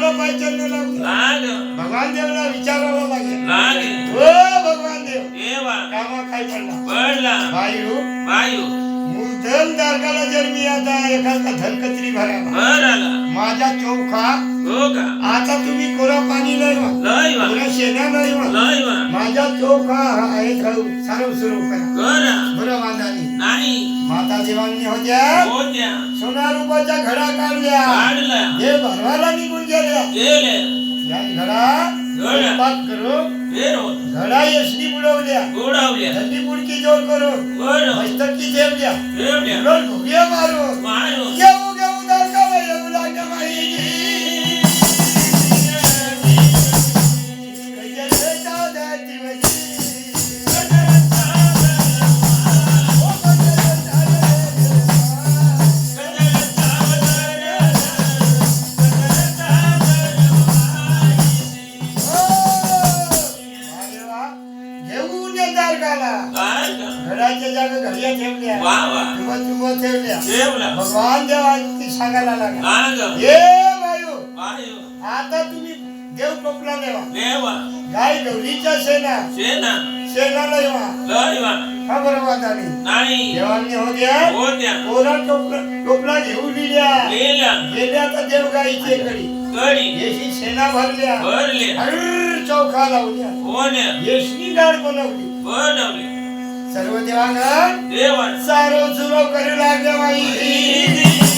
झालं पाहिजे भगवान देवला विचारावं लागेल हो भगवान देव कामा काय पडला वायू मूलधन धारकाला जर मी आता एखादा धनकत्री भरावा माझा चौखा आता तुम्ही कोरा पाणी नाही कोरा शेणा नाही माझा चौखा आहे सारव सुरू करा बरं वांधानी माता देवांनी होत्या सोना रुपाच्या घडा काढल्या हे भरवायला निघून गेल्या या घडा करू घडा यशनी बुडवल्या थंडी बुडकी जोर करून मस्तकी ठेवल्या ढोकल्या मारून घेऊ घेऊ दारका येऊ लागल्या माई घडाच्या जागा घड्या ठेवल्या भगवान देवाची सांगायला लागला हे वायू आता तुम्ही देव टोपला देवा गाय गौरीच्या शेणा लयवा हा बरोबर नाही देवांनी होत्या कोरा टोपला घेऊन गेल्या तर देव गाईचे कडी येशी शेणा भरल्या चौखा लावल्या येशनी गाड बनवली सर्व देवांना सारव सुरव करू लागल्या बाई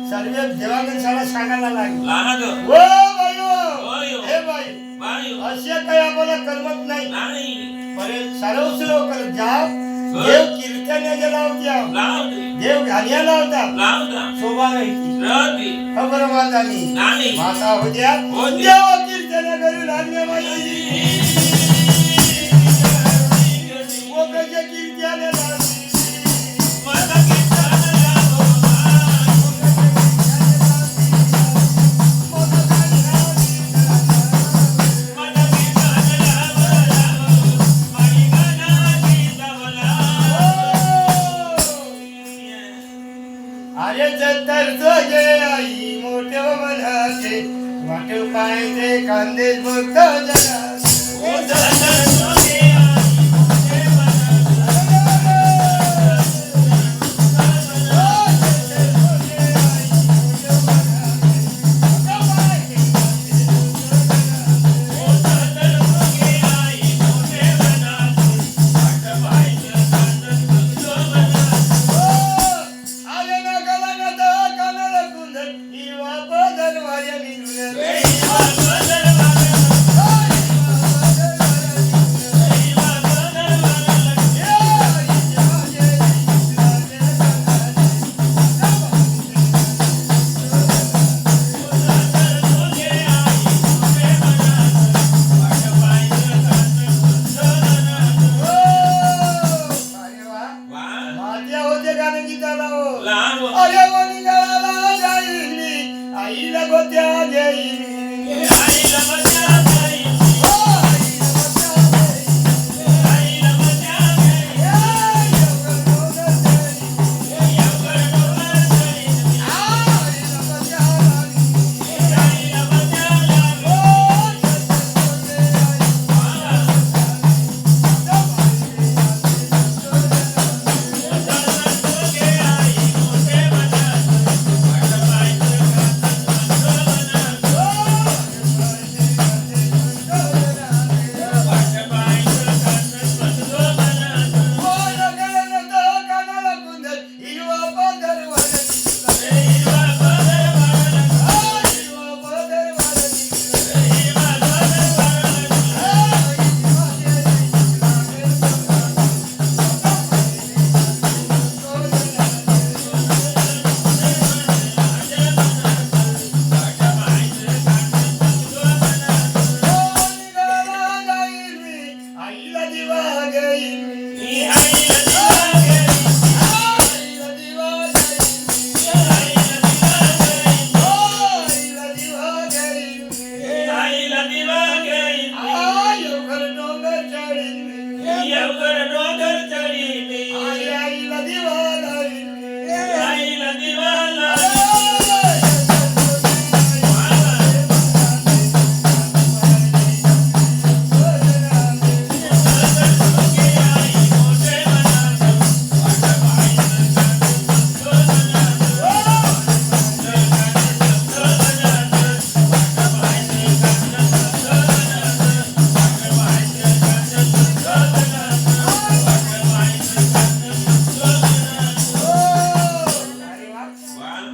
सर्व देवांना सांगायला लागले हे बाई असे काही आपल्याला करमत नाही सर्व सुरव करत जाव देव कीर्तन लावत्या देव घालिया लावता शोभा नाही खबर माझी माता होत्या देव कीर्तन करू लागले बाई कीर्तन आई मोठे मनाचे वाट पायचे कांदे बघत चढील एवढं डोंगर चढीली आईला दिवा लावील आईला दिवा लावील.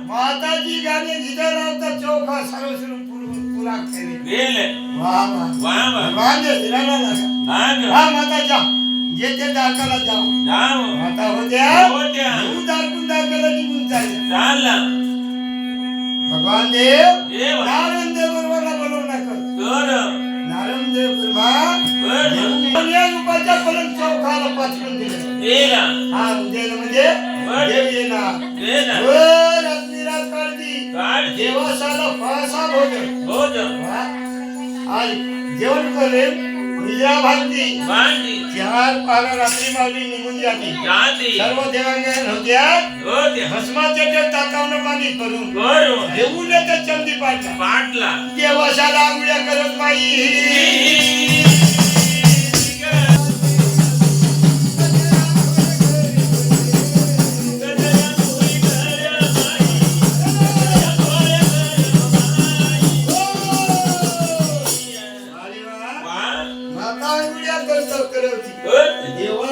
माताजी गाणे जिथे लावतात चौका सर्वस्व पुरा केले गेले वा वा वा वा वांदे फिरायला लागा नाग हा माता जा जेथे दाखला जाऊ जाऊ माता होत्या होत्या तू दाखून दाखला निघून चालल्या चालला भगवान देव देव नारायण देव बरोबरला बोलवू नका तर नारायण देव ब्रह्मा बर या रूपाच्या परत चौकाला पाठवून दिले गेला हा उद्याला म्हणजे देव येणार गेला वर अग्निरा काढली काढ देवासाला फासा भोजन होत आज जेवण करेल निद्रा भांगली बांधी 4 पारा रात्री मावली निघून जाते जाती सर्व देवांगण होत्या होत्या भस्माचे ते तातावनं पाणी करून बरोबर देऊन येते चंदी पाडला पाटला देवासाला आंघोळ्या करत बाई माता आंघोळ्या करत देवा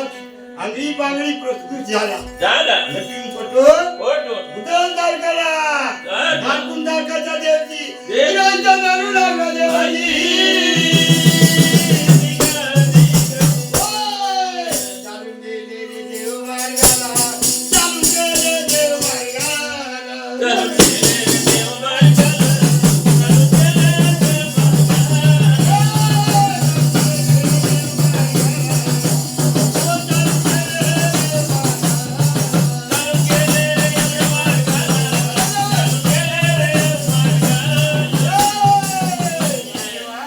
आंघळी बांगडी प्रस्तुत झाला झाला लक्ष्मी पटोल फोटो उदल दारकाला दारकून दारकाचा देवची विरांचा दारू लागला देवाची चालून गेले देव मार्गाला चालून गेले देव मार्गाला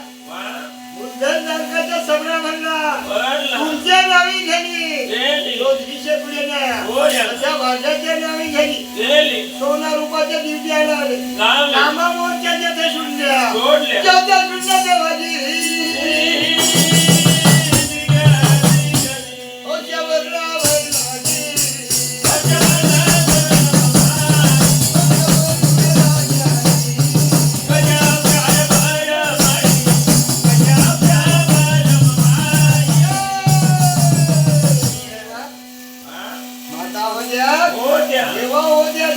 उदल दारकाचा सबरा म्हणला तुमच्या नावी घेणी रोजगीचे पुढे नाही अशा भाषाच्या नावी घेणी सोना रुपाच्या दिवशी आले कामा मोर्चा जेथे शून्य जेथे शून्य देवाजी देवा होत्या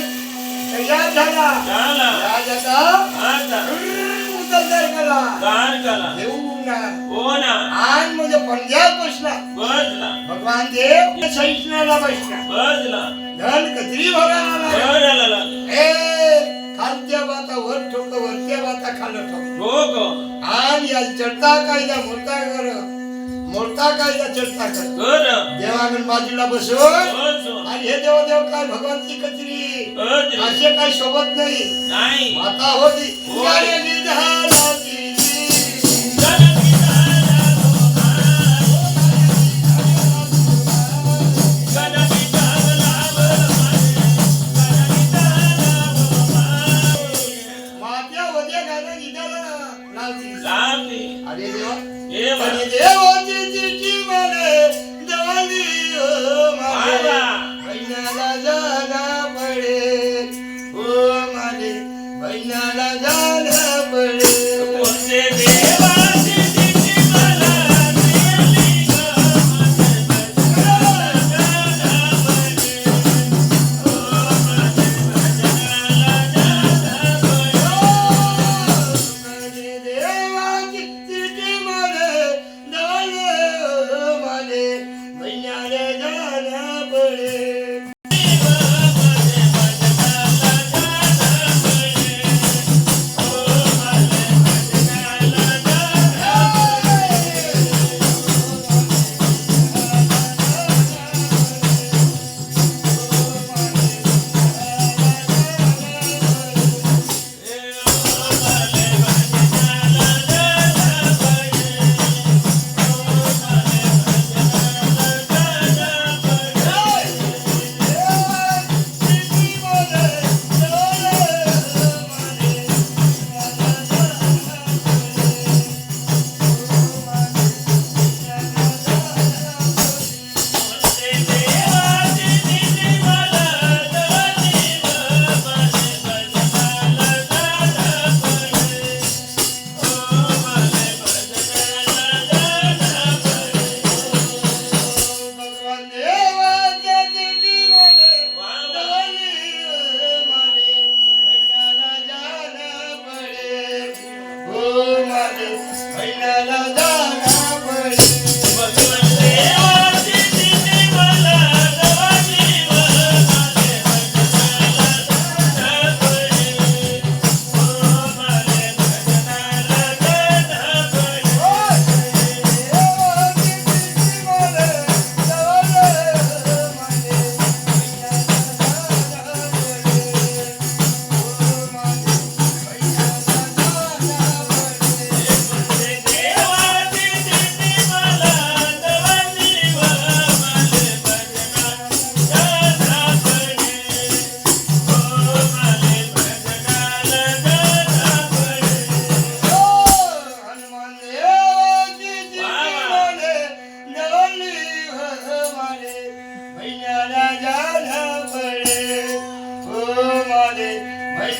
तयार झाला राजाचा उदल दारकाला येऊन आण म्हणजे पंजाब बसला भगवान देव सैन्याला बसला धन कचरी भराला खालच्या बाता वर ठोक वरच्या बाता खाल ठोक आणि या चढता कायदा मोडता कायदा चढता कर देवागण बाजूला बसून आणि हे देव काय भगवानची कचरी असे काही सोबत नाही माता होती मात्या होत्या गाणं गीताला लावती अरे देवा अरे देवाची चिठी म्हणे देवानी बहिणाला जाना पडे हो माझे बहिणाला जाना पडे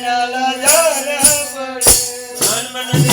महिन्याला जार पडे मन मन